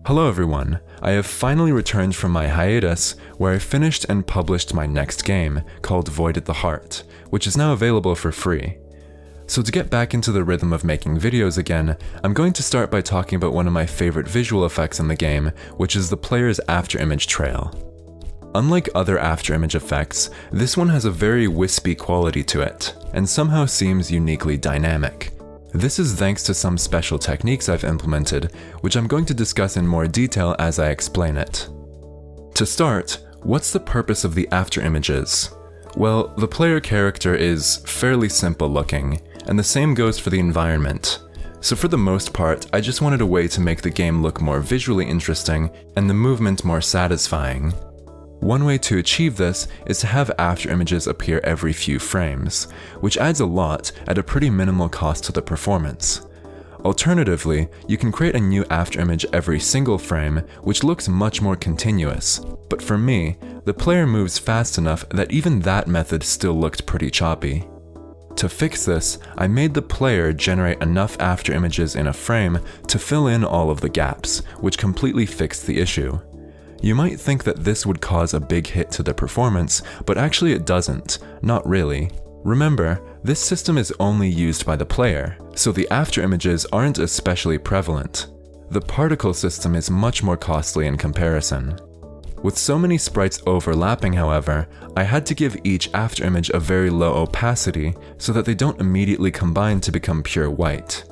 Hello everyone, I have finally returned from my hiatus where I finished and published my next game called Void at the Heart, which is now available for free. So to get back into the rhythm of making videos again, I'm going to start by talking about one of my favorite visual effects in the game, which is the player's afterimage trail. Unlike other afterimage effects, this one has a very wispy quality to it, and somehow seems uniquely dynamic. This is thanks to some special techniques I've implemented, which I'm going to discuss in more detail as I explain it. To start, what's the purpose of the afterimages? Well, the player character is fairly simple looking, and the same goes for the environment. So for the most part, I just wanted a way to make the game look more visually interesting and the movement more satisfying. One way to achieve this is to have afterimages appear every few frames, which adds a lot at a pretty minimal cost to the performance. Alternatively, you can create a new afterimage every single frame, which looks much more continuous, but for me, the player moves fast enough that even that method still looked pretty choppy. To fix this, I made the player generate enough afterimages in a frame to fill in all of the gaps, which completely fixed the issue. You might think that this would cause a big hit to the performance, but actually it doesn't, not really. Remember, this system is only used by the player, so the afterimages aren't especially prevalent. The particle system is much more costly in comparison. With so many sprites overlapping, however, I had to give each afterimage a very low opacity so that they don't immediately combine to become pure white.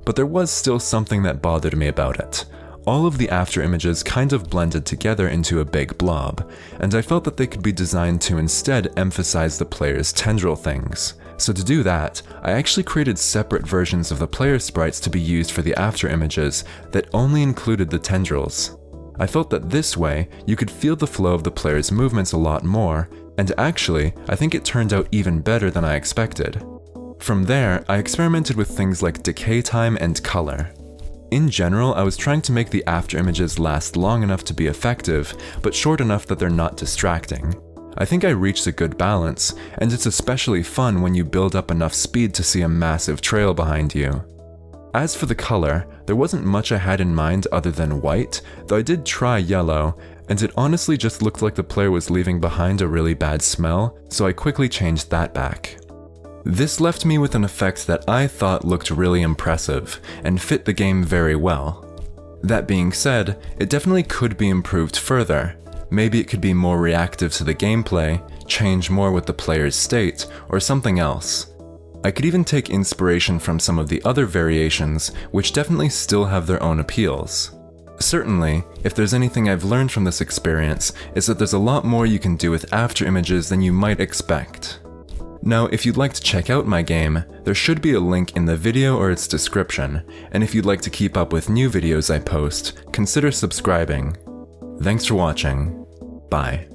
But there was still something that bothered me about it. All of the afterimages kind of blended together into a big blob, and I felt that they could be designed to instead emphasize the player's tendril things. So to do that, I actually created separate versions of the player sprites to be used for the afterimages that only included the tendrils. I felt that this way, you could feel the flow of the player's movements a lot more, and actually, I think it turned out even better than I expected. From there, I experimented with things like decay time and color. In general, I was trying to make the afterimages last long enough to be effective, but short enough that they're not distracting. I think I reached a good balance, and it's especially fun when you build up enough speed to see a massive trail behind you. As for the color, there wasn't much I had in mind other than white, though I did try yellow, and it honestly just looked like the player was leaving behind a really bad smell, so I quickly changed that back. This left me with an effect that I thought looked really impressive, and fit the game very well. That being said, it definitely could be improved further. Maybe it could be more reactive to the gameplay, change more with the player's state, or something else. I could even take inspiration from some of the other variations, which definitely still have their own appeals. Certainly, if there's anything I've learned from this experience, is that there's a lot more you can do with afterimages than you might expect. Now, if you'd like to check out my game, there should be a link in the video or its description, and if you'd like to keep up with new videos I post, consider subscribing. Thanks for watching. Bye.